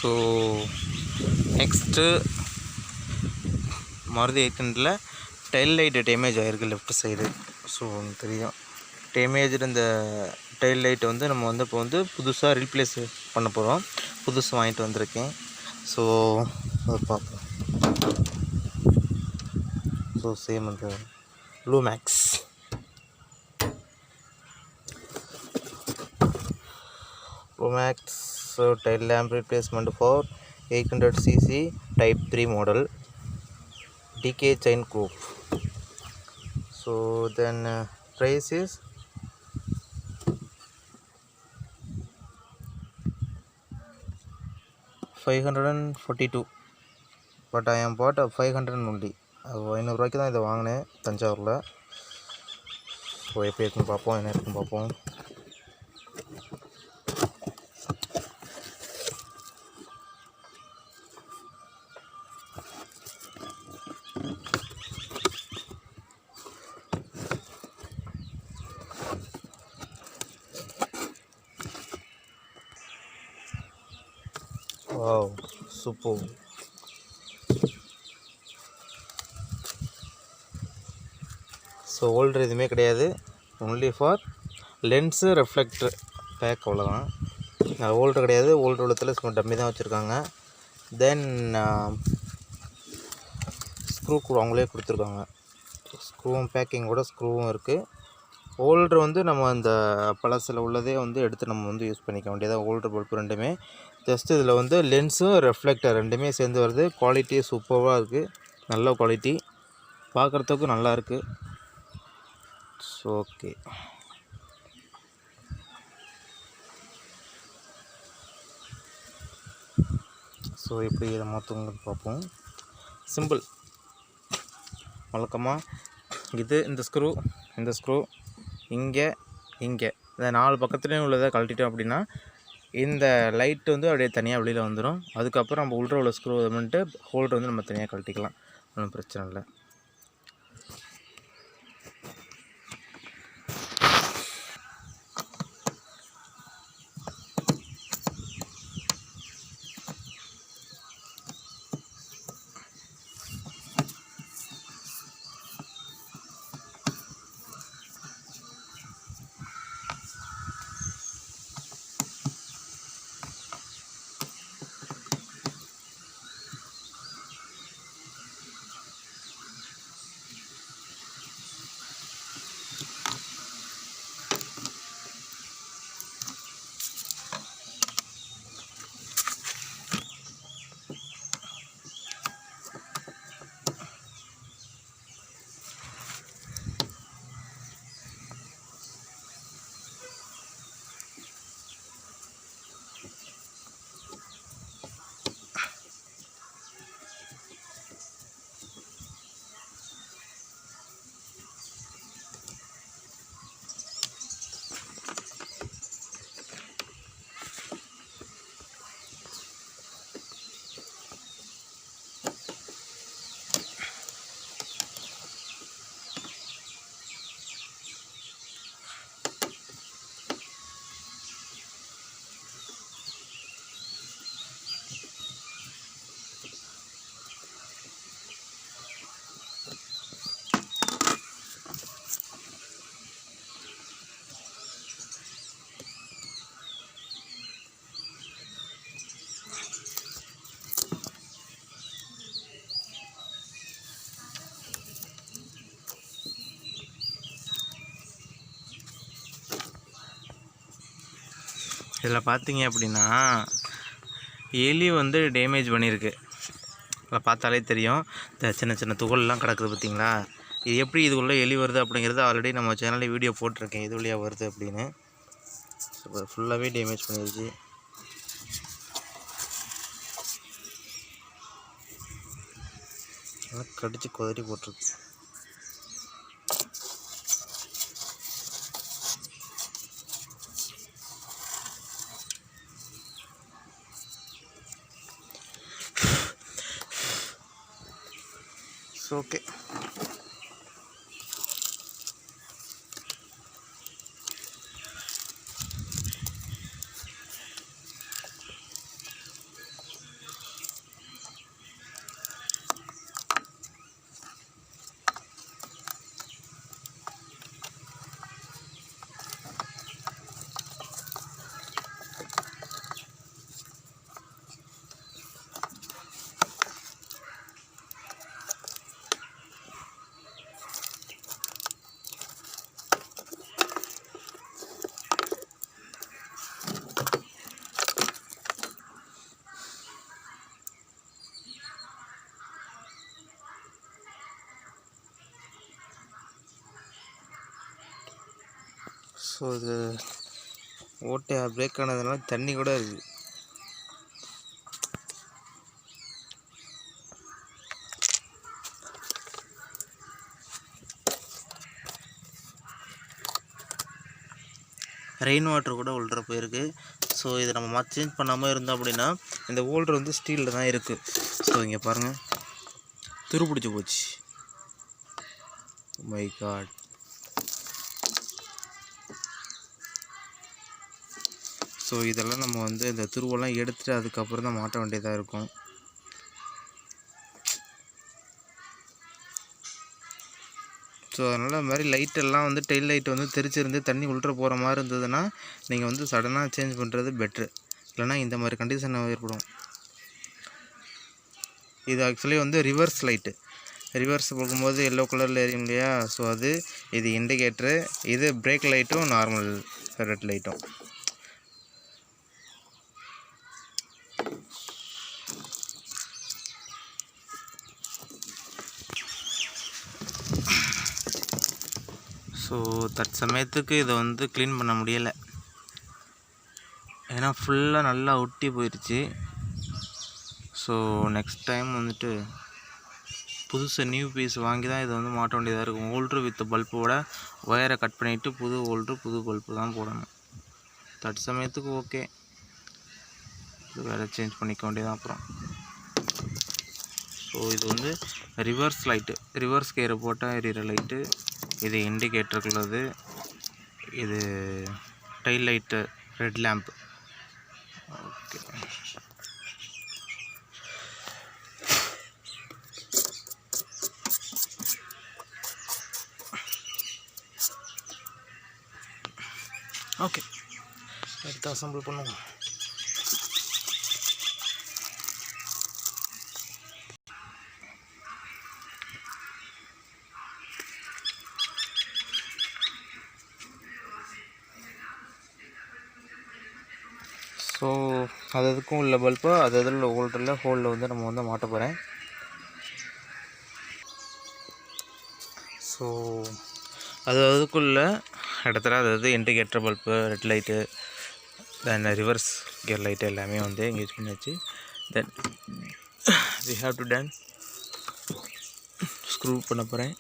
So next Maruti 800ல tail light damage ஆகிருக்கு left side. So உங்களுக்கு தெரியும் டேமேஜ்டு இந்த டெயில் லைட் வந்து நம்ம வந்து இப்போ வந்து புதுசாக ரீப்ளேஸ் பண்ண போகிறோம். புதுசு வாங்கிட்டு வந்திருக்கேன். ஸோ அதை பார்ப்போம். ஸோ சேம் அந்த blue max tail lamp replacement for 800cc type 3 model DK chain group. So then price is 542, but I am bought 500 only. 500 ரூபாய்க்கு தான் இதை வாங்கினேன் தஞ்சாவூரில். ஸோ எப்படி இருக்குன்னு பார்ப்போம், என்ன இருக்குன்னு பார்ப்போம். Wow super. ஸோ ஹோல்டர் எதுவுமே கிடையாது, only for lens reflector back, அவ்வளோதான். ஹோல்டர் கிடையாது, ஹோல்டர் உள்ளத்தில் சும்மா டம்மி தான் வச்சுருக்காங்க. தென் ஸ்க்ரூ கூட அவங்களே கொடுத்துருக்காங்க. ஸ்க்ரூவும் பேக்கிங்கோட ஸ்க்ரூவும் இருக்குது. ஹோல்டர் வந்து நம்ம அந்த பழசில் உள்ளதே வந்து எடுத்து நம்ம வந்து யூஸ் பண்ணிக்க வேண்டியதாக. ஹோல்டர் பல்ப் ரெண்டுமே ஜஸ்ட் இதில் வந்து லென்ஸும் ரெஃப்ளெக்டர் ரெண்டுமே சேர்ந்து வருது. குவாலிட்டி சூப்பராக இருக்குது, நல்ல குவாலிட்டி, பார்க்குறதுக்கும் நல்லாயிருக்கு. ஸோ ஓகே, ஸோ எப்படி இதை மாற்றுங்க பார்ப்போம். சிம்பிள், வழக்கமாக இது இந்த ஸ்க்ரூ இங்கே இந்த 4 பக்கத்துலேயும் உள்ளதை கழட்டிட்டோம் அப்படின்னா இந்த லைட் வந்து அப்படியே தனியாக வெளியில் வந்துடும். அதுக்கப்புறம் நம்ம உள்ள உள்ள ஸ்க்ரூ பண்ணிட்டு ஹோல்டர் வந்து நம்ம தனியாக கழட்டிக்கலாம், ஒன்றும் பிரச்சனை இல்லை. இதில் பார்த்தீங்க அப்படின்னா எலி வந்து டேமேஜ் பண்ணியிருக்கு. அதில் பார்த்தாலே தெரியும், இந்த சின்ன சின்ன துகள்லாம் கிடக்குது பார்த்தீங்களா. இது எப்படி இதுக்குள்ளே எலி வருது அப்படிங்கிறது ஆல்ரெடி நம்ம சேனலில் வீடியோ போட்டிருக்கேன், இது வழியாக வருது அப்படின்னு. ஃபுல்லாகவே டேமேஜ் பண்ணிடுச்சு. கடிச்சு குதறி போட்டிருக்கு. ஓகே, ஸோ இது ஓட்டை பிரேக் ஆனதுனால தண்ணி கூட இருக்குது. ரெயின் வாட்டர் கூட உள்ள போயிருக்கு. ஸோ இதை நம்ம சேஞ்ச் பண்ணாமல் இருந்தோம் அப்படின்னா இந்த ஹோல்டர் வந்து ஸ்டீலில் தான் இருக்குது. ஸோ இங்கே பாருங்கள், துரு பிடிச்சி போச்சு. My God. ஸோ இதெல்லாம் நம்ம வந்து இந்த துருவெல்லாம் எடுத்துகிட்டு அதுக்கப்புறம் தான் மாட்ட வேண்டியதாக இருக்கும். ஸோ அதனால் இந்த மாதிரி லைட்டெல்லாம் வந்து டெயில் லைட் வந்து தெரிச்சிருந்து தண்ணி உள்ள போகிற மாதிரி இருந்ததுன்னா நீங்கள் வந்து சடனாக சேஞ்ச் பண்ணுறது பெட்ரு. இல்லைனா இந்த மாதிரி கண்டிஷன் ஏற்படும். இது ஆக்சுவலி வந்து ரிவர்ஸ் லைட்டு. ரிவர்ஸ் போகும்போது எல்லோ கலரில் எரியும் இல்லையா? ஸோ அது இது இண்டிகேட்ரு. இது பிரேக் லைட்டும் நார்மல் ரெட் லைட்டும். ஸோ தற்சமயத்துக்கு இதை வந்து க்ளீன் பண்ண முடியலை, ஏன்னா ஃபுல்லாக நல்லா ஒட்டி போயிடுச்சு. ஸோ நெக்ஸ்ட் டைம் வந்துட்டு புதுசு நியூ பீஸ் வாங்கி தான் இதை வந்து மாட்ட வேண்டியதாக இருக்கும். ஓல்ட்ரு வித் பல்போட ஒயரை கட் பண்ணிவிட்டு புது ஓல்ட்ரு புது பல்பு தான் போடணும். தற்சமயத்துக்கு ஓகே, இது வேறு சேஞ்ச் பண்ணிக்க வேண்டியதான் அப்புறம். ஸோ இது வந்து ரிவர்ஸ் லைட்டு, ரிவர்ஸ் கியரை போட்டால் எரியிற லைட்டு. இது இண்டிகேட்டருக்குள்ளது. இது tail light, red lamp. Okay, okay எடுத்து அசம்பிள் பண்ணுவோம். ஸோ அதுக்கும் உள்ள பல்பு அது அதில் ஹோல்டரில் ஹோலில் வந்து நம்ம வந்து மாட்ட போகிறேன். ஸோ அதுக்குள்ள இடத்துல அதாவது indicator bulb, red light, then reverse gear light எல்லாமே வந்து எங்கேஜ் பண்ணியாச்சு. Then we have to done screw பண்ண போகிறேன்.